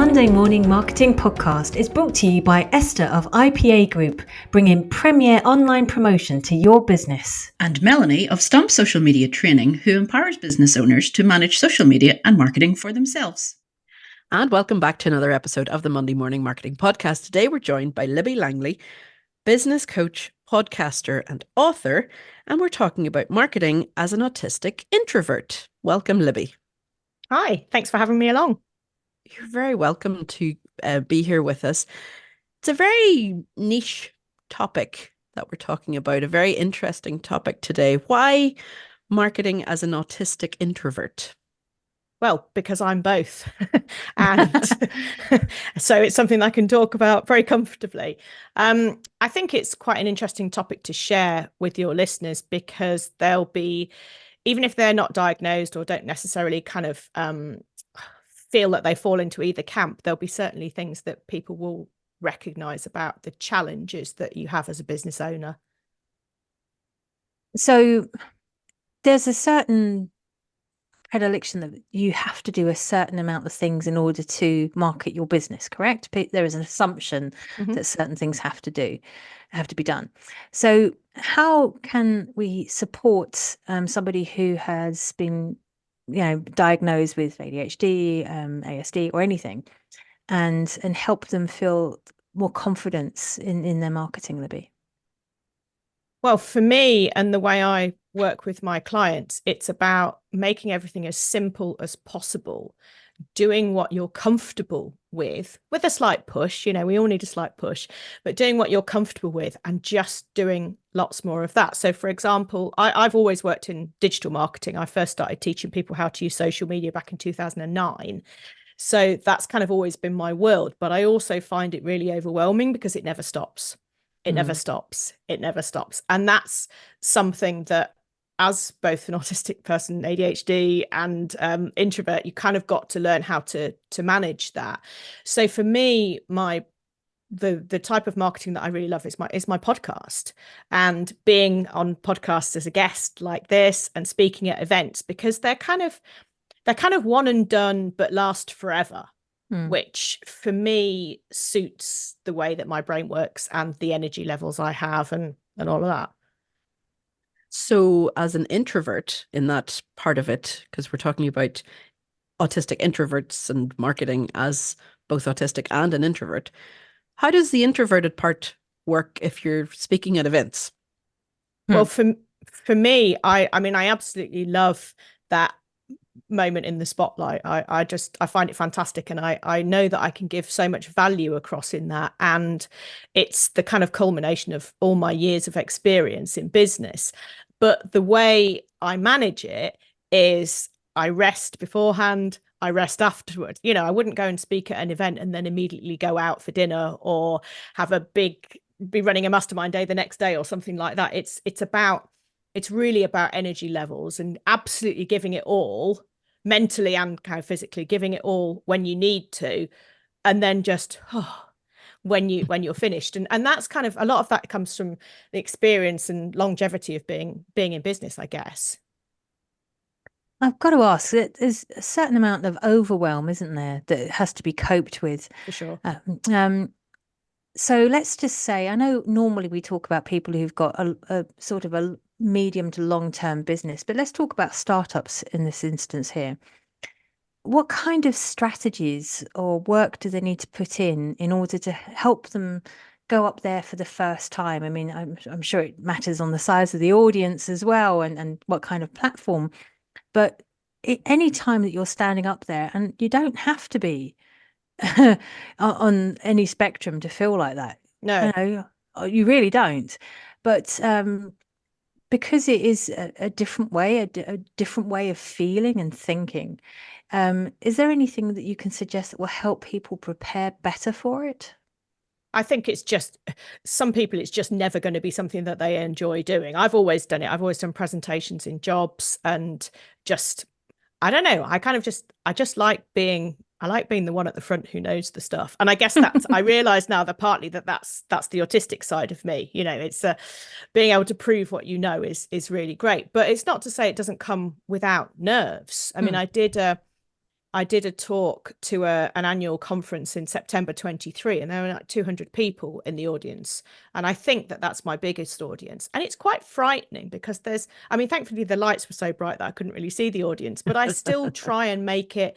Monday Morning Marketing Podcast is brought to you by Esther of IPA Group, bringing premier online promotion to your business. And Melanie of Stomp Social Media Training, who empowers business owners to manage social media and marketing for themselves. And welcome back to another episode of the Monday Morning Marketing Podcast. Today we're joined by Libby Langley, business coach, podcaster, and author, and we're talking about marketing as an autistic introvert. Welcome, Libby. Hi, thanks for having me along. You're very welcome to be here with us. It's a very niche topic that we're talking about, a very interesting topic today. Why marketing as an autistic introvert? Well, because I'm both. And so it's something I can talk about very comfortably. I think it's quite an interesting topic to share with your listeners because they'll be, even if they're not diagnosed or don't necessarily kind of feel that they fall into either camp, there'll be certainly things that people will recognize about the challenges that you have as a business owner. So there's a certain predilection that you have to do a certain amount of things in order to market your business, correct? There is an assumption that certain things have to be done. So how can we support somebody who has been diagnosed with ADHD, ASD, or anything, and help them feel more confidence in their marketing, Libby? Well, for me and the way I work with my clients, it's about making everything as simple as possible, doing what you're comfortable with a slight push. We all need a slight push, but doing what you're comfortable with and just doing lots more of that. So for example, I've always worked in digital marketing. I first started teaching people how to use social media back in 2009. So that's kind of always been my world, but I also find it really overwhelming because it never stops. It never stops. It never stops. And that's something that, as both an autistic person, ADHD, and introvert, you kind of got to learn how to manage that. So for me, the type of marketing that I really love is my podcast, and being on podcasts as a guest like this and speaking at events, because they're kind of one and done but last forever. Which for me suits the way that my brain works and the energy levels I have and all of that. So as an introvert in that part of it, because we're talking about autistic introverts and marketing as both autistic and an introvert, how does the introverted part work if you're speaking at events? Well, for me, I mean, I absolutely love that moment in the spotlight. I find it fantastic, and I know that I can give so much value across in that, and it's the kind of culmination of all my years of experience in business. But the way I manage it is I rest beforehand, I rest afterward. I wouldn't go and speak at an event and then immediately go out for dinner or have be running a mastermind day the next day or something like that. It's really about energy levels and absolutely giving it all, mentally and kind of physically, giving it all when you need to, and then just when you're finished. And that's kind of, a lot of that comes from the experience and longevity of being in business, I guess. I've got to ask, there's a certain amount of overwhelm, isn't there, that has to be coped with? For sure. So let's just say, I know normally we talk about people who've got a sort of a medium to long-term business, but let's talk about startups in this instance here. What kind of strategies or work do they need to put in order to help them go up there for the first time? I mean, I'm sure it matters on the size of the audience as well, and what kind of platform. But any time that you're standing up there, and you don't have to be on any spectrum to feel like that. No, you really don't. But because it is a different way, a different way of feeling and thinking, is there anything that you can suggest that will help people prepare better for it? I think it's just, some people, it's just never going to be something that they enjoy doing. I've always done it. I've always done presentations in jobs, and just, I don't know, I just like being the one at the front who knows the stuff. And I guess that's, I realize now that partly that's the autistic side of me. It's being able to prove what you know is really great. But it's not to say it doesn't come without nerves. I mean, I did I did a talk to an annual conference in September 23, and there were like 200 people in the audience. And I think that that's my biggest audience. And it's quite frightening because I mean, thankfully the lights were so bright that I couldn't really see the audience, but I still try and make it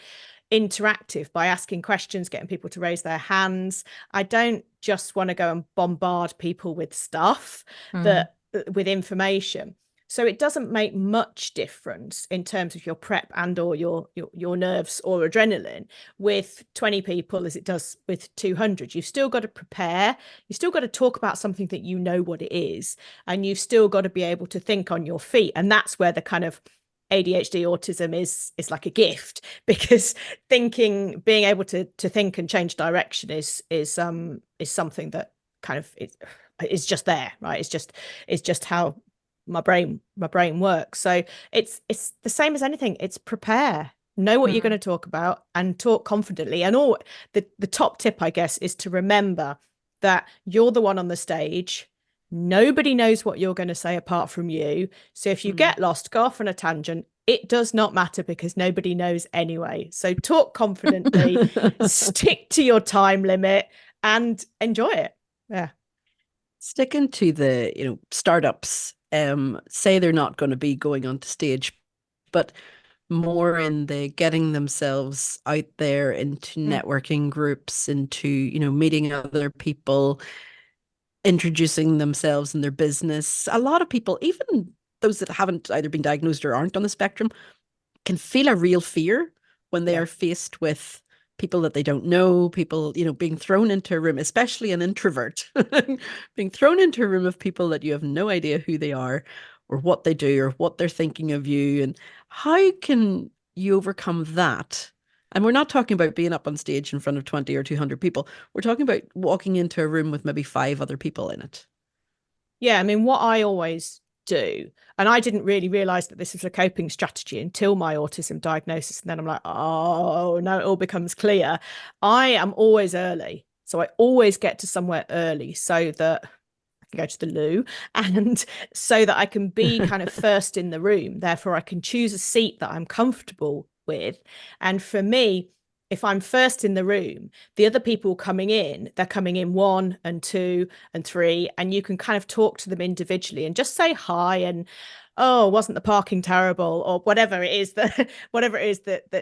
interactive by asking questions, getting people to raise their hands. I don't just want to go and bombard people with stuff with information. So it doesn't make much difference in terms of your prep and or your nerves or adrenaline with 20 people as it does with 200. You've still got to prepare. You've still got to talk about something that you know what it is, and you've still got to be able to think on your feet. And that's where the kind of ADHD autism is like a gift, because being able to think and change direction is something that kind of is just there, right? It's just how my brain works. So it's the same as anything. It's prepare, know what you're going to talk about, and talk confidently. And all the top tip, I guess, is to remember that you're the one on the stage. Nobody knows what you're going to say apart from you. So if you get lost, go off on a tangent. It does not matter because nobody knows anyway. So talk confidently, stick to your time limit, and enjoy it. Yeah. Sticking to the, startups, say they're not going to be going onto stage, but more in the getting themselves out there into networking groups, into, meeting other people, introducing themselves and their business. A lot of people, even those that haven't either been diagnosed or aren't on the spectrum, can feel a real fear when they are faced with people that they don't know, people, being thrown into a room, especially an introvert, being thrown into a room of people that you have no idea who they are or what they do or what they're thinking of you. And how can you overcome that? And we're not talking about being up on stage in front of 20 or 200 people. We're talking about walking into a room with maybe 5 other people in it. Yeah, I mean, what I always do, and I didn't really realize that this was a coping strategy until my autism diagnosis, and then I'm like, oh, now it all becomes clear. I am always early. So I always get to somewhere early so that I can go to the loo, and so that I can be kind of first in the room. Therefore, I can choose a seat that I'm comfortable with. And for me, if I'm first in the room, the other people coming in, they're coming in 1 and 2 and 3, and you can kind of talk to them individually and just say hi and, oh, wasn't the parking terrible, or whatever it is that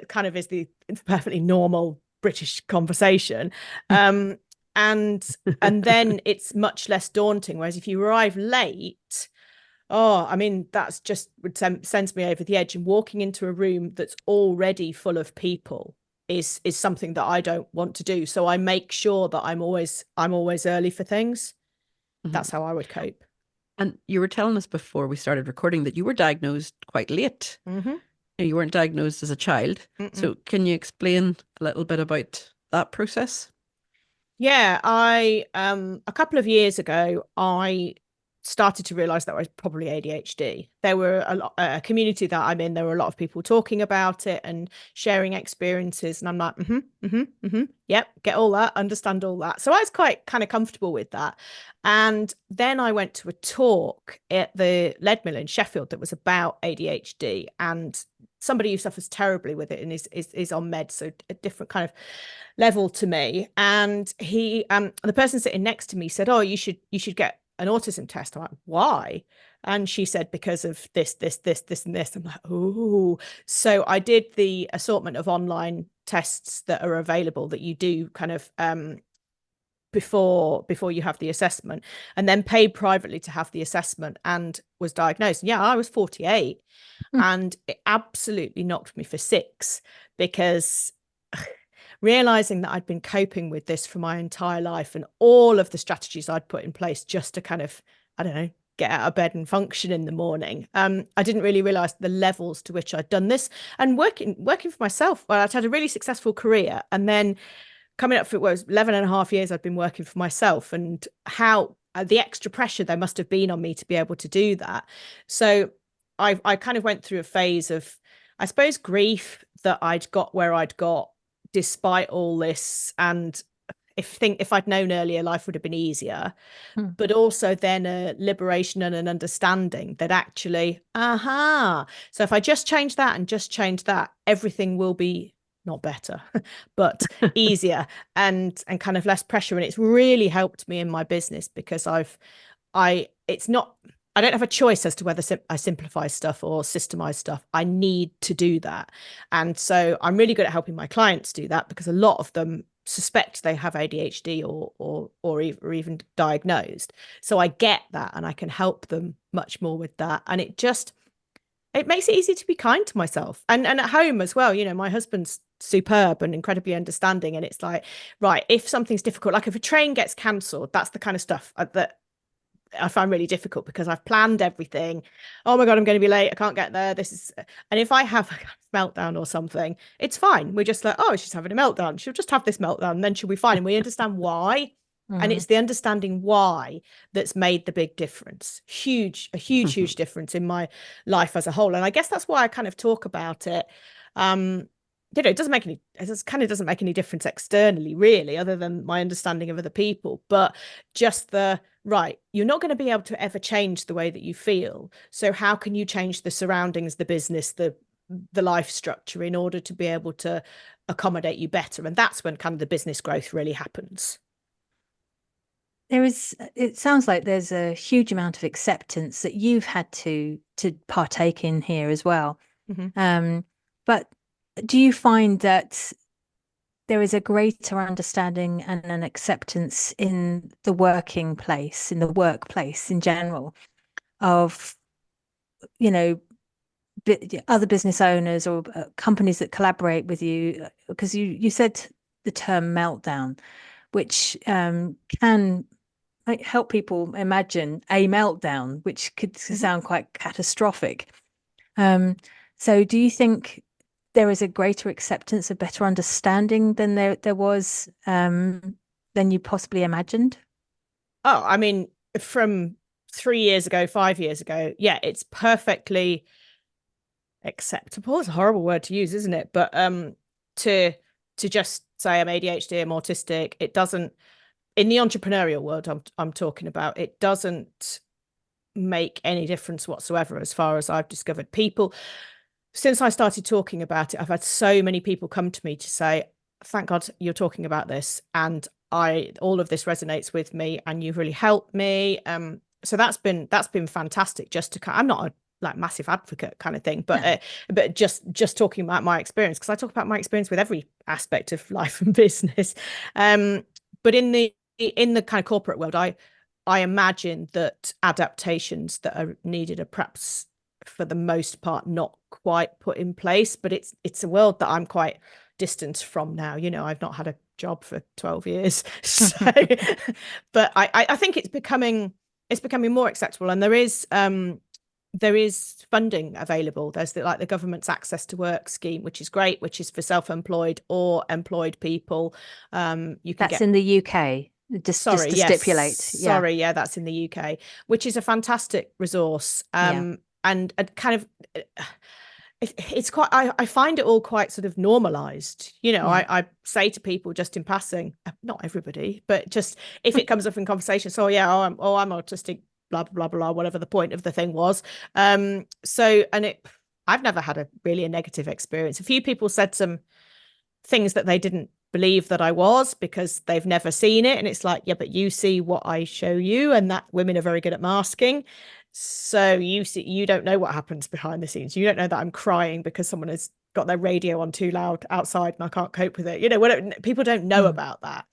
kind of is the perfectly normal British conversation. And then it's much less daunting. Whereas if you arrive late, I mean, that's just sends me over the edge. And walking into a room that's already full of people is something that I don't want to do. So I make sure that I'm always early for things. That's how I would cope. And you were telling us before we started recording that you were diagnosed quite late. You weren't diagnosed as a child. So can you explain a little bit about that process? Yeah, a couple of years ago, I started to realize that I was probably ADHD. There were a community that I'm in, there were a lot of people talking about it and sharing experiences, and I'm like, yep, get all that, understand all that. So I was quite kind of comfortable with that. And then I went to a talk at the Leadmill in Sheffield that was about ADHD, and somebody who suffers terribly with it and is on meds, so a different kind of level to me. And he the person sitting next to me said, oh, you should get an autism test. I'm like, why? And she said, because of this, and this. I'm like, oh. So I did the assortment of online tests that are available that you do kind of before you have the assessment, and then paid privately to have the assessment, and was diagnosed. Yeah, I was 48 and it absolutely knocked me for 6, because realizing that I'd been coping with this for my entire life and all of the strategies I'd put in place just to kind of, I don't know, get out of bed and function in the morning. I didn't really realize the levels to which I'd done this, and working for myself. Well, I'd had a really successful career, and then coming up for, 11 and a half years I'd been working for myself, and how the extra pressure there must have been on me to be able to do that. So I kind of went through a phase of, I suppose, grief that I'd got where I'd got despite all this, and if I'd known earlier, life would have been easier. But also then a liberation and an understanding that actually, so if I just change that and just change that, everything will be not better, but easier and kind of less pressure. And it's really helped me in my business because it's not, I don't have a choice as to whether I simplify stuff or systemize stuff. I need to do that. And so I'm really good at helping my clients do that because a lot of them suspect they have ADHD or even diagnosed. So I get that and I can help them much more with that. And it makes it easy to be kind to myself and at home as well. You know, my husband's superb and incredibly understanding. And it's like, right, if something's difficult, like if a train gets cancelled, that's the kind of stuff that I find really difficult because I've planned everything. Oh my God, I'm going to be late. I can't get there. And if I have a meltdown or something, it's fine. We're just like, oh, she's having a meltdown. She'll just have this meltdown and then she'll be fine. And we understand why. And it's the understanding why that's made the big difference. A huge difference in my life as a whole. And I guess that's why I kind of talk about it. You know, it kind of doesn't make any difference externally, really, other than my understanding of other people. But just right, you're not going to be able to ever change the way that you feel. So how can you change the surroundings, the business, the life structure in order to be able to accommodate you better? And that's when kind of the business growth really happens. It sounds like there's a huge amount of acceptance that you've had to partake in here as well. But do you find that there is a greater understanding and an acceptance in the workplace in general of, you know, other business owners or companies that collaborate with you? Because you said the term meltdown, which can help people imagine a meltdown, which could sound quite catastrophic. So do you think there is a greater acceptance, a better understanding than there was than you possibly imagined? Oh, I mean, from 3 years ago, 5 years ago, yeah, it's perfectly acceptable. It's a horrible word to use, isn't it? But to just say I'm ADHD, I'm autistic, it doesn't, in the entrepreneurial world I'm talking about, it doesn't make any difference whatsoever as far as I've discovered. People, since I started talking about it, I've had so many people come to me to say, thank God you're talking about this. And all of this resonates with me and you've really helped me. So that's been fantastic. Just to, I'm not a massive advocate kind of thing, but just talking about my experience, because I talk about my experience with every aspect of life and business. But in the kind of corporate world, I imagine that adaptations that are needed are perhaps for the most part not quite put in place, but it's a world that I'm quite distant from now. You know, I've not had a job for 12 years. So but I think it's becoming more acceptable, and there is funding available. There's the government's access to work scheme, which is great, which is for self-employed or employed people. That's in the UK. Just to stipulate. Sorry, yeah, that's in the UK, which is a fantastic resource. And kind of, it's quite, I find it all quite sort of normalized. You know, I say to people just in passing, not everybody, but just if it comes up in conversation, so I'm autistic, blah, blah, blah, blah, whatever the point of the thing was. I've never had a negative experience. A few people said some things that they didn't believe that I was because they've never seen it. And it's like, yeah, but you see what I show you, and that women are very good at masking. So you don't know what happens behind the scenes. You don't know that I'm crying because someone has got their radio on too loud outside and I can't cope with it. You know, people don't know about that.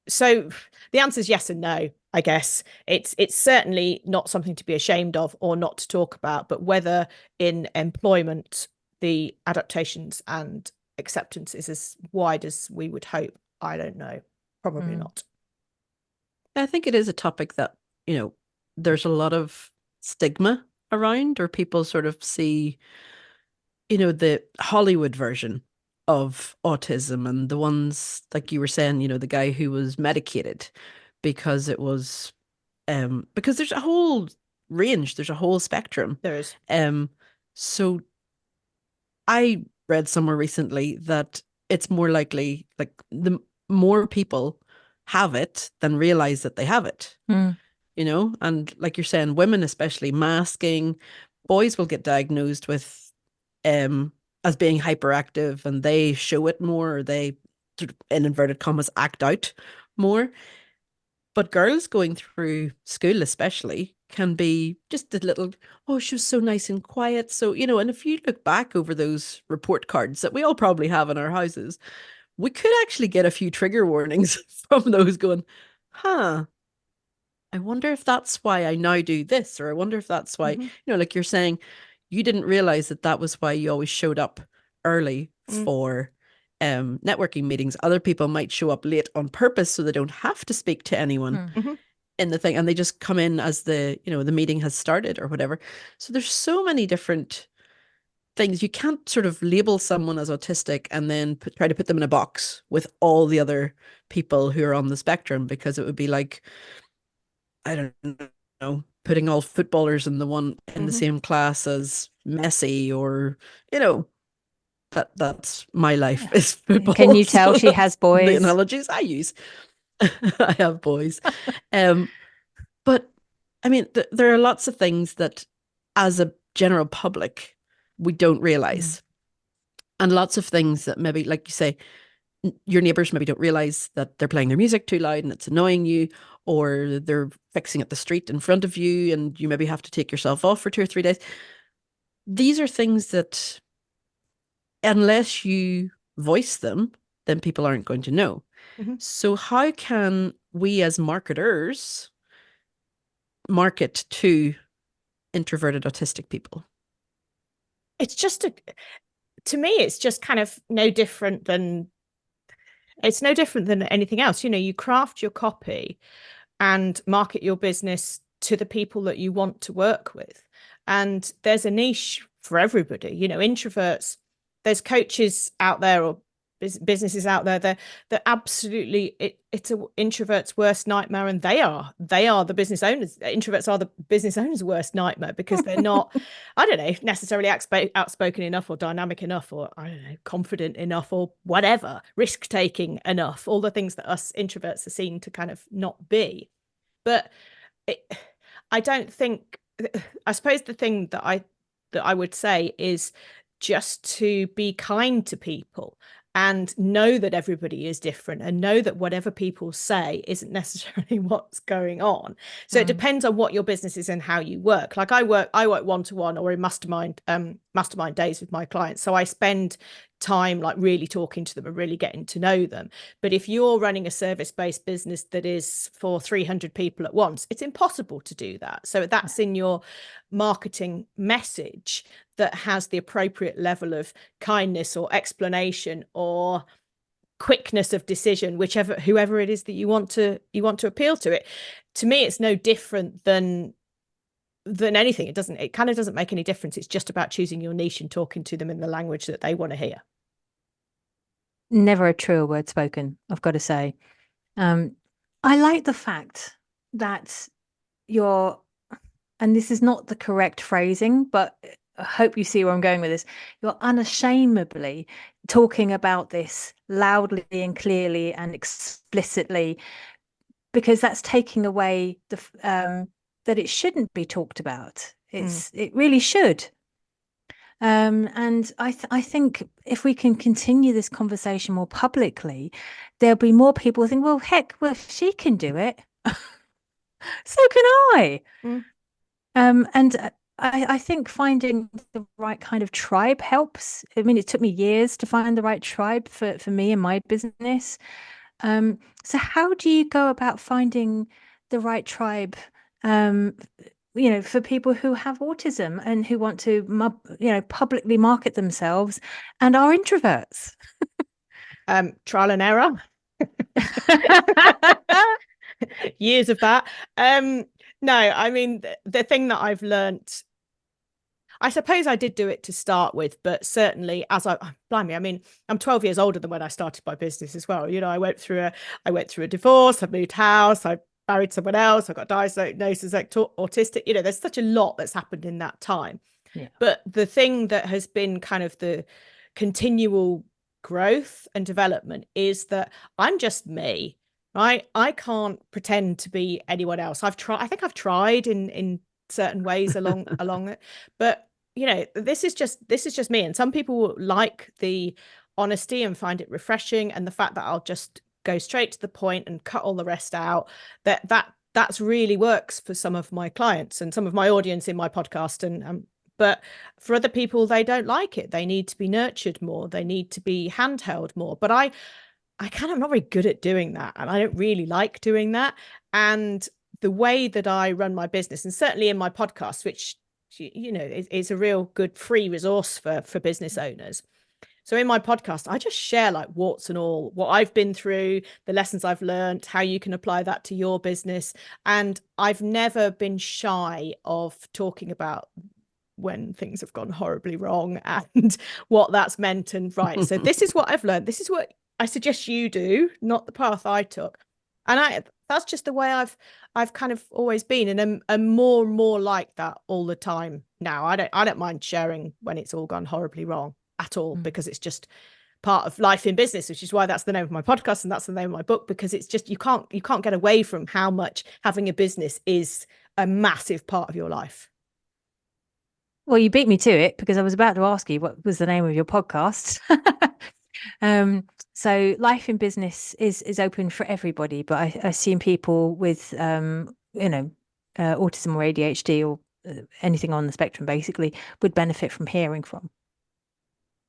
So the answer is yes and no, I guess. It's certainly not something to be ashamed of or not to talk about, but whether in employment the adaptations and acceptance is as wide as we would hope, I don't know. Probably not. I think it is a topic that, you know, there's a lot of stigma around, or people sort of see, you know, the Hollywood version of autism, and the ones like you were saying, you know, the guy who was medicated because it was because there's a whole range, there's a whole spectrum. There is. So I read somewhere recently that it's more likely, like, the more people have it than realize that they have it. You know, and like you're saying, women especially, masking, boys will get diagnosed with as being hyperactive, and they show it more, or they, in inverted commas, act out more. But girls going through school especially can be just a little, oh, she was so nice and quiet. So, and if you look back over those report cards that we all probably have in our houses, we could actually get a few trigger warnings from those going, huh, I wonder if that's why I now do this, or I wonder if that's why, like you're saying, you didn't realize that was why you always showed up early for networking meetings. Other people might show up late on purpose so they don't have to speak to anyone in the thing, and they just come in as the meeting has started or whatever. So there's so many different things. You can't sort of label someone as autistic and then try to put them in a box with all the other people who are on the spectrum, because it would be like, I don't know, putting all footballers in the same class as Messi, or that's my life is football. Can you tell she has boys? The analogies I use. I have boys. But I mean, there are lots of things that as a general public, we don't realize. And lots of things that maybe, like you say, your neighbors maybe don't realize that they're playing their music too loud and it's annoying you, or they're fixing at the street in front of you and you maybe have to take yourself off for 2 or 3 days. These are things that, unless you voice them, then people aren't going to know. So how can we as marketers market to introverted autistic people? It's just to me, it's just kind of no different than anything else. You craft your copy and market your business to the people that you want to work with. And there's a niche for everybody. Introverts, there's coaches out there or businesses out there that absolutely, it's an introvert's worst nightmare, and they are the business owners. Introverts are the business owners' worst nightmare, because they're not I don't know, necessarily outspoken enough, or dynamic enough, or I don't know, confident enough, or whatever, risk-taking enough, all the things that us introverts are seen to kind of not be. But I don't think, I suppose the thing that I would say is just to be kind to people, and know that everybody is different, and know that whatever people say isn't necessarily what's going on. So it depends on what your business is and how you work. Like I work one-to-one or in mastermind days with my clients. So I spend time like really talking to them and really getting to know them. But if you're running a service-based business that is for 300 people at once, it's impossible to do that. So that's in your marketing message that has the appropriate level of kindness or explanation or quickness of decision, whoever it is that you want to appeal to. It, to me, it's no different than anything. It kind of doesn't make any difference. It's just about choosing your niche and talking to them in the language that they want to hear. Never a truer word spoken, I've got to say. I like the fact that and this is not the correct phrasing, but I hope you see where I'm going with this. You're unashamedly talking about this loudly and clearly and explicitly, because that's taking away that it shouldn't be talked about. It really should. And I think if we can continue this conversation more publicly, there'll be more people who think, well, heck, well, if she can do it, so can I. And I think finding the right kind of tribe helps. I mean, it took me years to find the right tribe for me and my business. So how do you go about finding the right tribe, for people who have autism and who want to, publicly market themselves and are introverts? Trial and error. Years of that. No, I mean, the thing that I've learnt, I suppose I did do it to start with, but certainly blimey, I mean, I'm 12 years older than when I started my business as well. I went through a divorce, I moved house, I married someone else, I got diagnosed as autistic. There's such a lot that's happened in that time. Yeah. But the thing that has been kind of the continual growth and development is that I'm just me, right? I can't pretend to be anyone else. I think I've tried in certain ways along it, but this is just me, and some people will like the honesty and find it refreshing, and the fact that I'll just go straight to the point and cut all the rest out. That's really works for some of my clients and some of my audience in my podcast, and but for other people, they don't like it. They need to be nurtured more. They need to be handheld more. But I'm not very good at doing that, and I don't really like doing that. And the way that I run my business, and certainly in my podcast, which is a real good free resource for business owners. So in my podcast, I just share like warts and all, what I've been through, the lessons I've learned, how you can apply that to your business. And I've never been shy of talking about when things have gone horribly wrong and what that's meant. And right, so this is what I've learned. This is what I suggest you do, not the path I took. And that's just the way I've kind of always been, and I'm more and more like that all the time now. I don't mind sharing when it's all gone horribly wrong at all, because it's just part of life in business, which is why that's the name of my podcast and that's the name of my book, because it's just you can't get away from how much having a business is a massive part of your life. Well, you beat me to it, because I was about to ask you what was the name of your podcast. So life in business is open for everybody, but I assume people with autism or ADHD or anything on the spectrum basically would benefit from hearing from.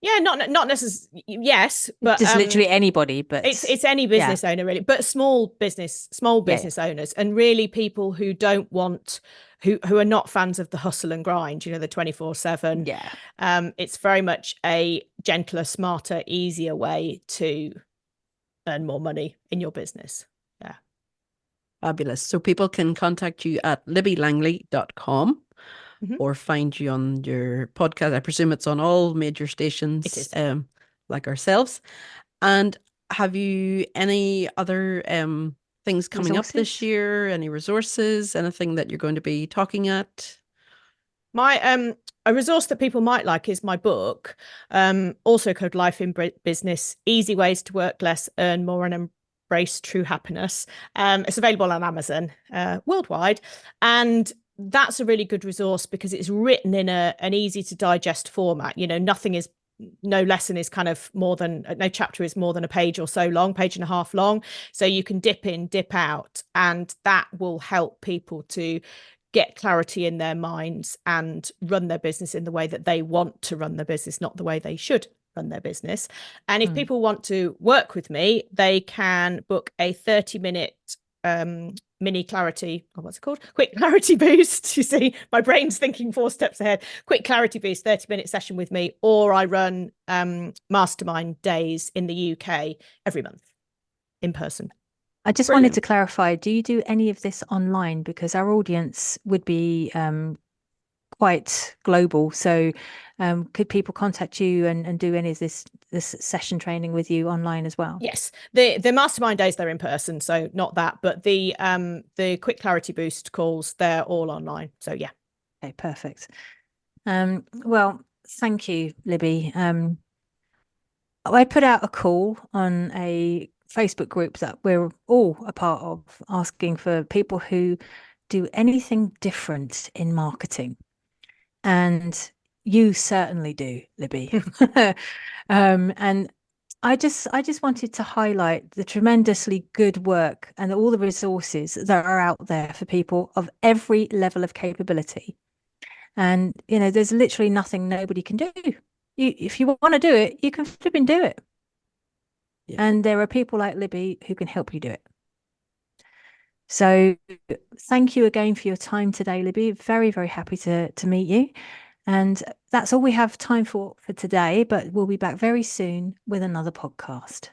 Yeah, not necessarily. Yes, but just literally anybody. But it's any business owner really, but small business owners, and really people who don't want, who are not fans of the hustle and grind. The 24/7. Yeah. It's very much a gentler, smarter, easier way to earn more money in your business. Yeah. Fabulous. So people can contact you at libbylangley.com. Or find you on your podcast. I presume it's on all major stations. It is. Like ourselves. And have you any other things coming up this year? Any resources? Anything that you're going to be talking at? My a resource that people might like is my book, also called Life in Business: Easy Ways to Work Less, Earn More, and Embrace True Happiness. It's available on Amazon worldwide, and that's a really good resource because it's written in an easy to digest format. No lesson is kind of no chapter is more than a page or so long, page and a half long. So you can dip in, dip out, and that will help people to get clarity in their minds and run their business in the way that they want to run their business, not the way they should run their business. And if people want to work with me, they can book a 30-minute mini clarity, what's it called? Quick clarity boost. You see, my brain's thinking 4 steps ahead. Quick clarity boost, 30-minute session with me, or I run mastermind days in the UK every month in person. I just wanted to clarify, do you do any of this online? Because our audience would be quite global. So could people contact you and do any of this session training with you online as well? Yes, the mastermind days, they're in person, so not that, but the quick clarity boost calls, they're all online. So yeah. Okay, perfect. Well, thank you, Libby. I put out a call on a Facebook group that we're all a part of, asking for people who do anything different in marketing. And you certainly do, Libby. And I just wanted to highlight the tremendously good work and all the resources that are out there for people of every level of capability. And, there's literally nothing nobody can do. If you want to do it, you can flip and do it. Yeah. And there are people like Libby who can help you do it. So thank you again for your time today, Libby. Very, very happy to meet you. And that's all we have time for today, but we'll be back very soon with another podcast.